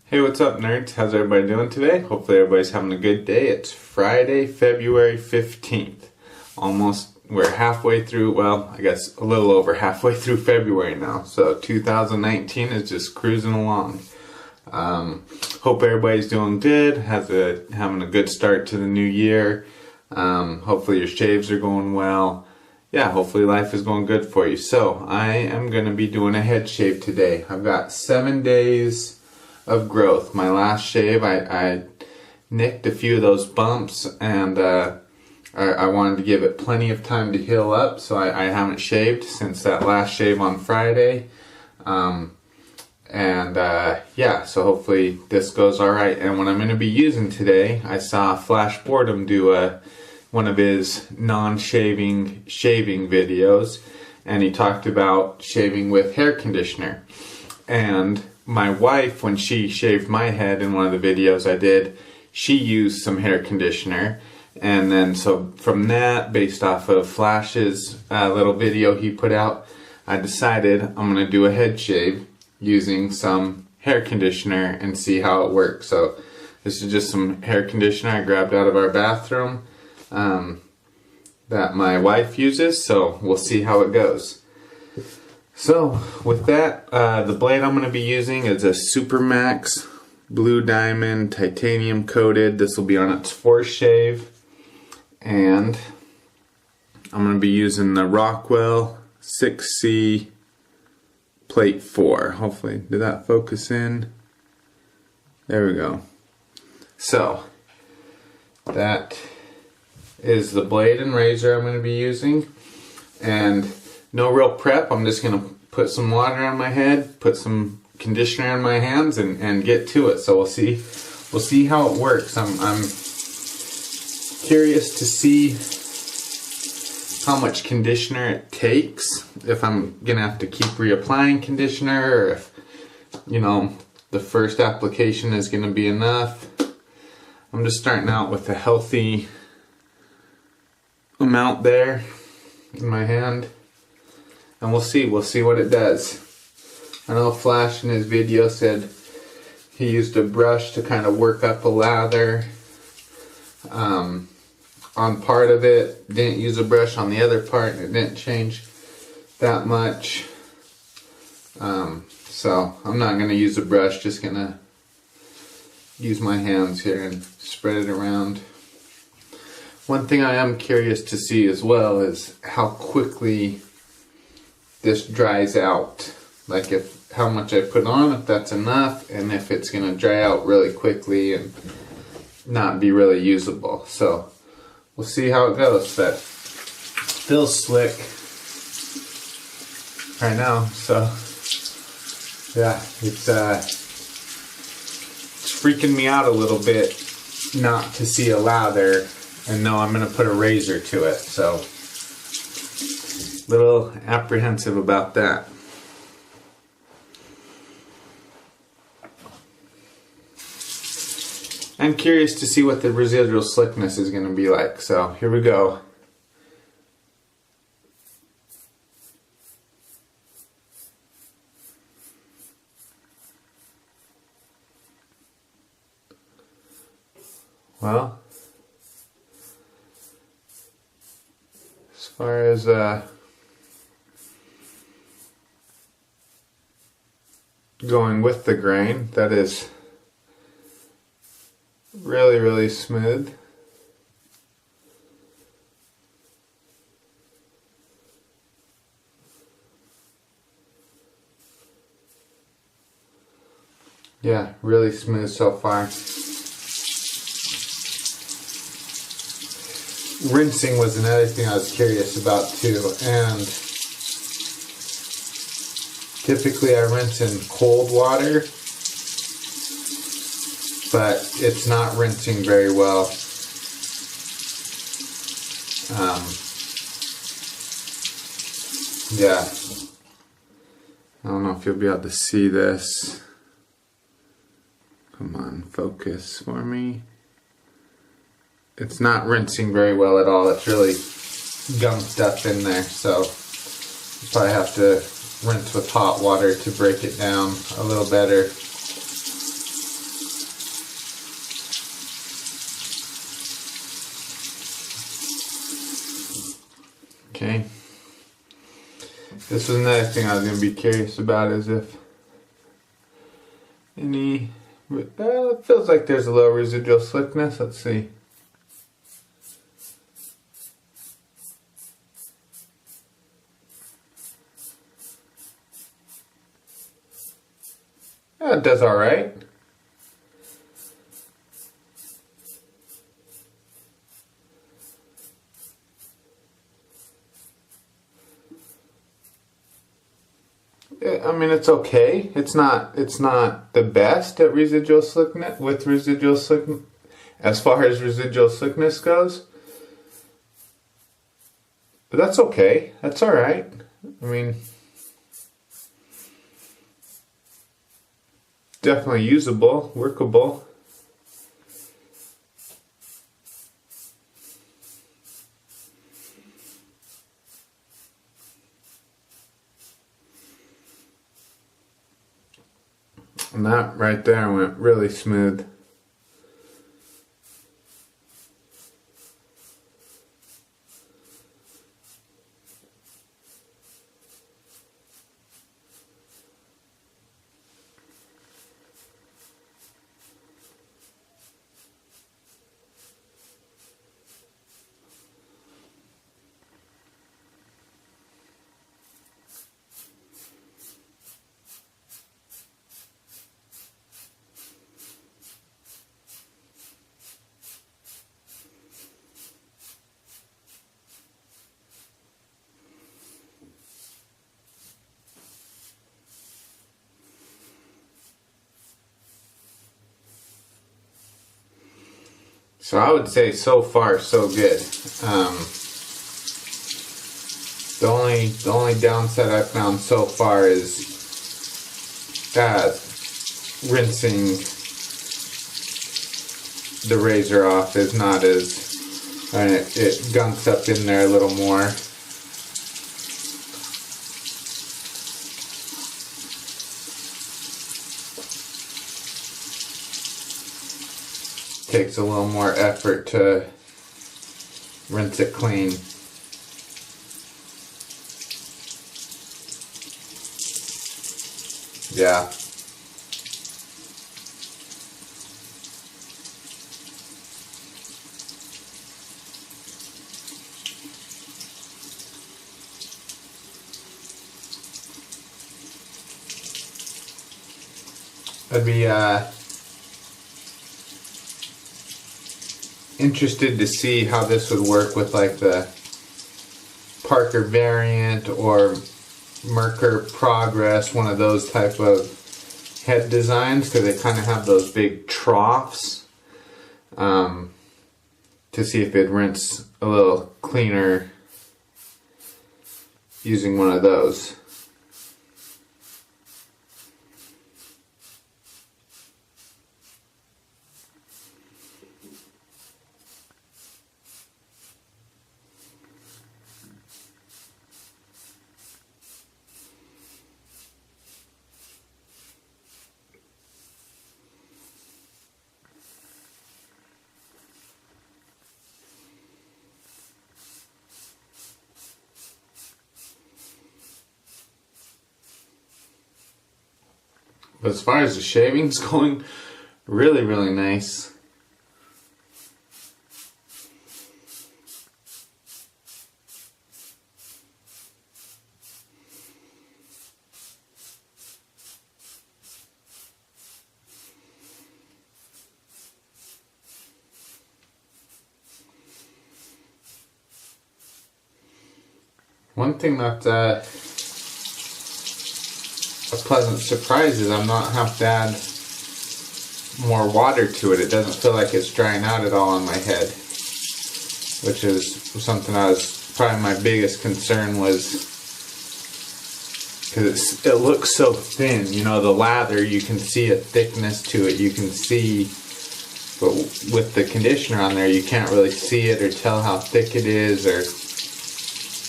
Hey, what's up, nerds? How's everybody doing today? Hopefully everybody's having a good day. It's Friday, February 15th. We're halfway through, well, I guess a little over halfway through February now. So 2019 is just cruising along. Hope everybody's doing good, having a good start to the new year. Hopefully your shaves are going well. Yeah, hopefully life is going good for you. So I am going to be doing a head shave today. I've got 7 days of growth. My last shave, I nicked a few of those bumps, and I wanted to give it plenty of time to heal up, so I haven't shaved since that last shave on Friday. Yeah, so hopefully this goes alright. And what I'm going to be using today, I saw Flash Boredom do one of his non-shaving shaving videos, and he talked about shaving with hair conditioner. And my wife, when she shaved my head in one of the videos I did, she used some hair conditioner. And then so from that, based off of Flash's little video he put out, I decided I'm going to do a head shave using some hair conditioner and see how it works. So this is just some hair conditioner I grabbed out of our bathroom that my wife uses, so we'll see how it goes. So with that, the blade I'm going to be using is a SuperMax Blue Diamond titanium coated. This will be on its 4th shave, and I'm going to be using the Rockwell 6C plate 4. Hopefully, did that focus in? There we go. So that is the blade and razor I'm going to be using, and no real prep. I'm just going to put some water on my head, put some conditioner on my hands, and get to it. So we'll see how it works. I'm curious to see how much conditioner it takes, if I'm going to have to keep reapplying conditioner, or if, you know, the first application is going to be enough. I'm just starting out with a healthy amount there in my hand, and we'll see what it does. I know Flash in his video said he used a brush to kind of work up a lather on part of it, didn't use a brush on the other part, and it didn't change that much. So I'm not going to use a brush, just going to use my hands here and spread it around. One thing I am curious to see as well is how quickly this dries out. Like how much I put on, if that's enough, and if it's going to dry out really quickly and not be really usable. So we'll see how it goes. But it feels slick right now. So yeah, it's freaking me out a little bit not to see a lather and know I'm going to put a razor to it. So a little apprehensive about that. I'm curious to see what the residual slickness is going to be like. So here we go. Well, as far as going with the grain, that is really smooth. Yeah, really smooth so far. Rinsing was another thing I was curious about too, and typically I rinse in cold water, but it's not rinsing very well. Yeah, I don't know if you'll be able to see this. Come on, focus for me. It's not rinsing very well at all. It's really gunked up in there, so you probably have to rinse with hot water to break it down a little better. Okay. This was another thing I was going to be curious about, is if any, it feels like there's a little residual slickness. Let's see. Yeah, it does all right. I mean, it's okay. It's not the best at residual slickness, with residual slickness, as far as residual slickness goes. But that's okay. That's all right. I mean, definitely usable, workable. And that right there went really smooth. So I would say so far so good. The only downside I've found so far is rinsing the razor off is not as, and it gunks up in there a little more. Takes a little more effort to rinse it clean. Yeah. I'd be interested to see how this would work with like the Parker variant or Merkur Progress, one of those type of head designs, because they kind of have those big troughs, to see if it'd rinse a little cleaner using one of those. But as far as the shaving's going, really, really nice. One thing that a pleasant surprise is I'm not having to add more water to it. It doesn't feel like it's drying out at all on my head, which is something probably my biggest concern was, because it looks so thin. You know, the lather, you can see a thickness to it, you can see, but with the conditioner on there you can't really see it or tell how thick it is, or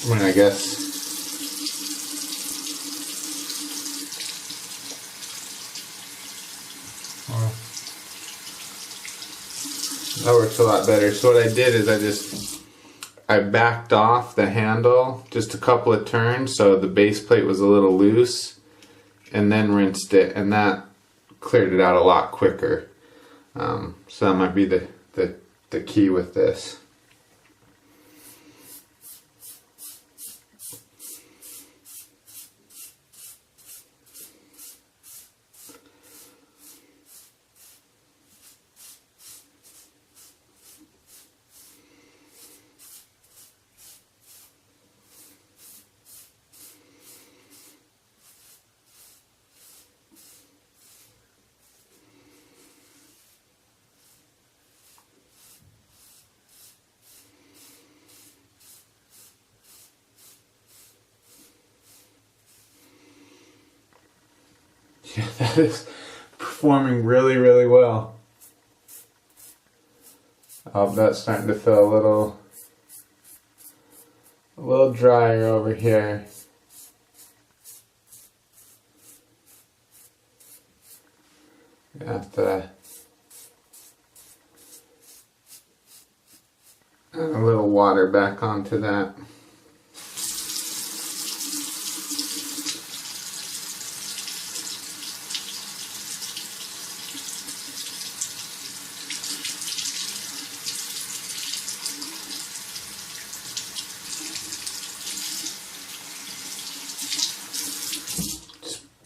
I mean, I guess that works a lot better. So what I did is I backed off the handle just a couple of turns so the base plate was a little loose, and then rinsed it, and that cleared it out a lot quicker. So that might be the key with this. Yeah, that is performing really, really well. Oh, that's starting to feel a little drier over here. I have to add a little water back onto that.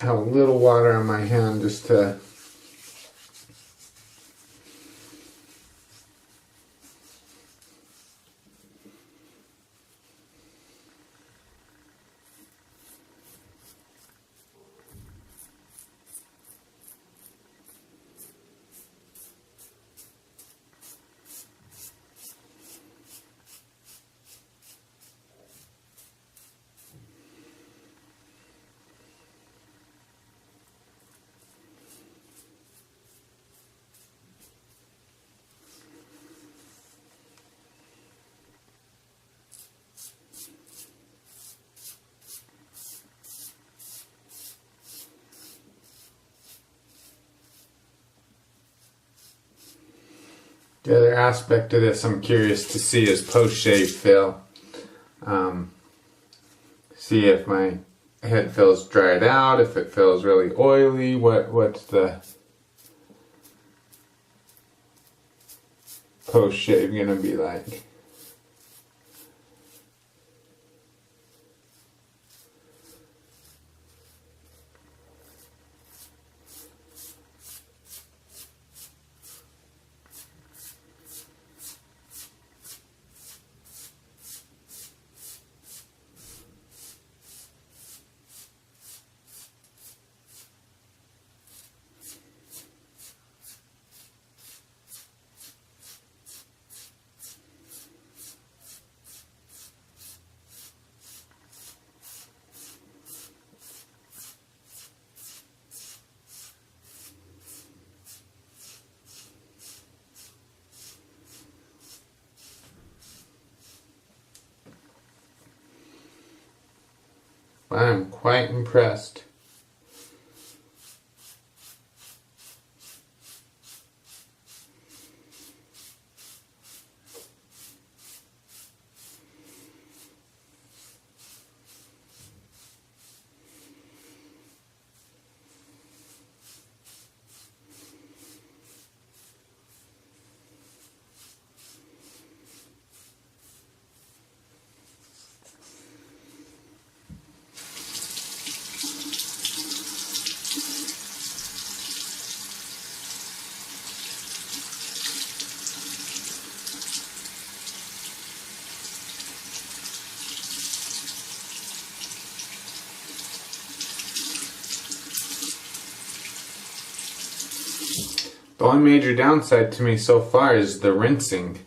Have a little water on my hand just to The other aspect of this I'm curious to see is post-shave fill. See if my head feels dried out, if it feels really oily, what's the post-shave gonna be like. I'm quite impressed. The only major downside to me so far is the rinsing.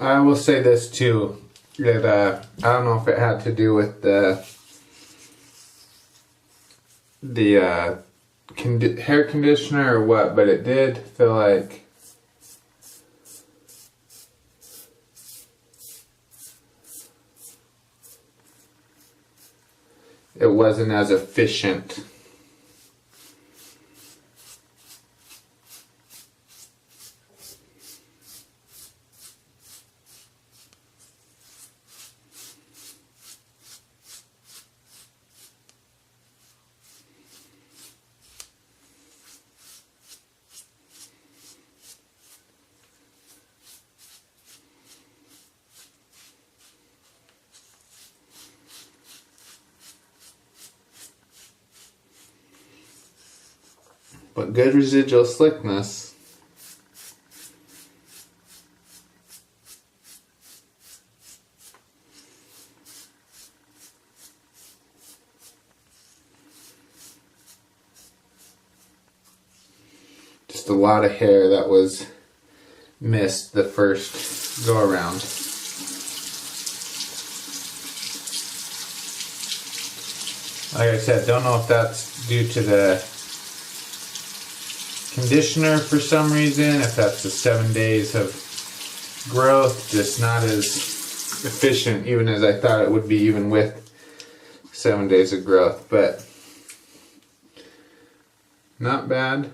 I will say this too, that I don't know if it had to do with the hair conditioner or what, but it did feel like it wasn't as efficient. But good residual slickness. Just a lot of hair that was missed the first go around. Like I said, don't know if that's due to the conditioner for some reason, if that's the 7 days of growth, just not as efficient even as I thought it would be, even with 7 days of growth, but not bad.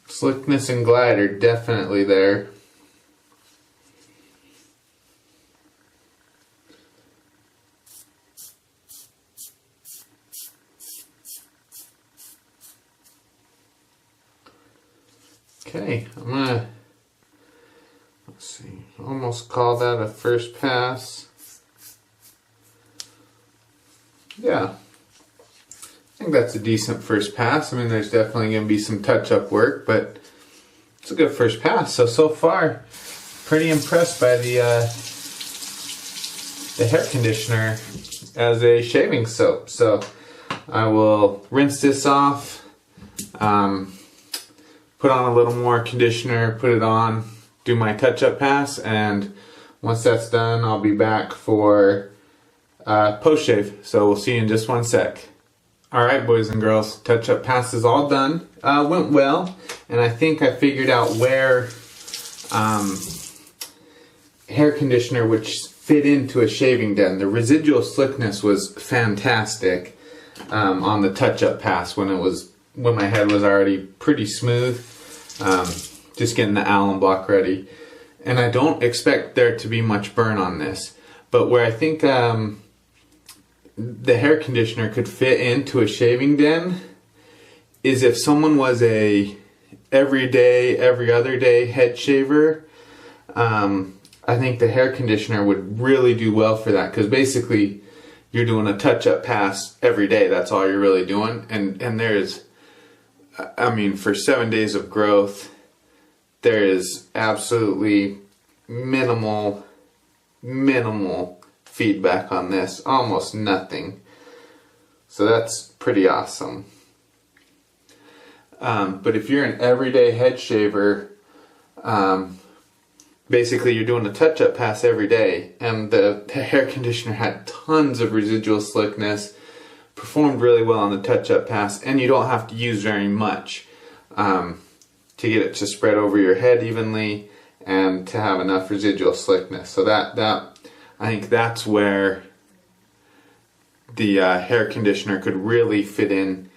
Slickness and glide are definitely there. Okay, I'm gonna, let's see, almost call that a first pass. Yeah. I think that's a decent first pass. I mean, there's definitely going to be some touch-up work, but it's a good first pass. So far, pretty impressed by the hair conditioner as a shaving soap. So I will rinse this off, put on a little more conditioner, put it on, do my touch-up pass, and once that's done, I'll be back for post-shave. So we'll see you in just one sec. Alright, boys and girls, touch-up pass is all done. Went well, and I think I figured out where hair conditioner which fit into a shaving den. The residual slickness was fantastic on the touch-up pass when my head was already pretty smooth. Just getting the alum block ready. And I don't expect there to be much burn on this, but where I think the hair conditioner could fit into a shaving den is if someone was a everyday, every other day head shaver. I think the hair conditioner would really do well for that, because basically you're doing a touch-up pass every day. That's all you're really doing, and there's, I mean, for 7 days of growth, there is absolutely minimal feedback on this, almost nothing. So that's pretty awesome. But if you're an everyday head shaver, basically you're doing a touch-up pass every day, and the hair conditioner had tons of residual slickness, performed really well on the touch-up pass, and you don't have to use very much to get it to spread over your head evenly and to have enough residual slickness. So that I think that's where the hair conditioner could really fit in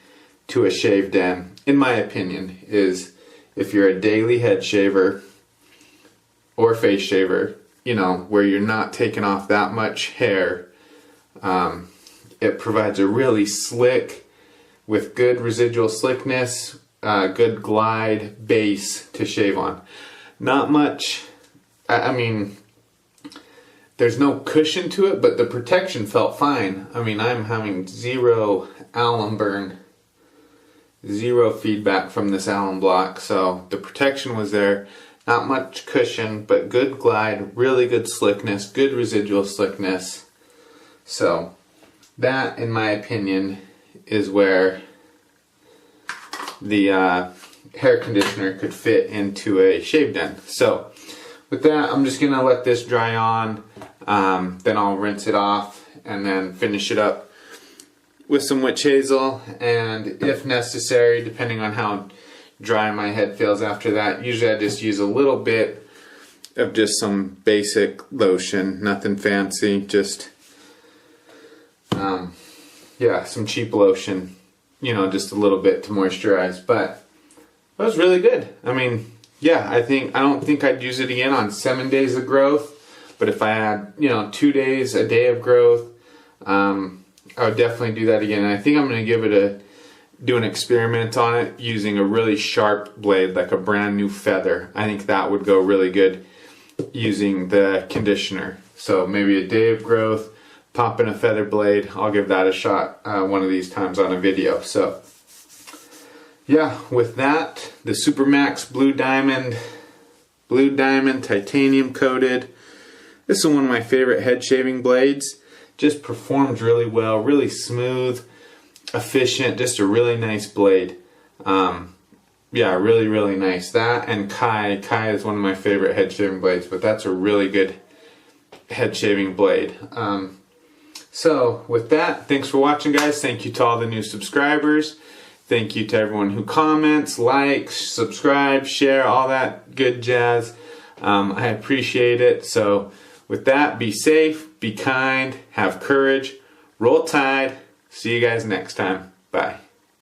to a shave den, in my opinion, is if you're a daily head shaver or face shaver, you know, where you're not taking off that much hair. It provides a really slick, with good residual slickness, good glide base to shave on. Not much, I mean, there's no cushion to it, but the protection felt fine. I mean, I'm having zero alum burn, zero feedback from this alum block, so the protection was there. Not much cushion, but good glide, really good slickness, good residual slickness. So that, in my opinion, is where the hair conditioner could fit into a shaved end. So with that, I'm just gonna let this dry on, then I'll rinse it off and then finish it up with some witch hazel, and if necessary, depending on how dry my head feels after that, usually I just use a little bit of just some basic lotion, nothing fancy, just yeah, some cheap lotion, you know, just a little bit to moisturize. But it was really good. I mean, yeah, I don't think I'd use it again on 7 days of growth, but if I had, you know, 2 days, a day of growth, I would definitely do that again. And I think I'm going to give it do an experiment on it using a really sharp blade, like a brand new feather. I think that would go really good using the conditioner. So maybe a day of growth, pop in a feather blade. I'll give that a shot one of these times on a video. So yeah, with that, the SuperMax Blue Diamond titanium coated. This is one of my favorite head shaving blades. Just performs really well, really smooth, efficient, just a really nice blade. Yeah, really, really nice. That and Kai is one of my favorite head shaving blades, but that's a really good head shaving blade. So with that, thanks for watching, guys. Thank you to all the new subscribers. Thank you to everyone who comments, likes, subscribe, share, all that good jazz. I appreciate it. So with that, be safe, be kind, have courage, roll tide. See you guys next time. Bye.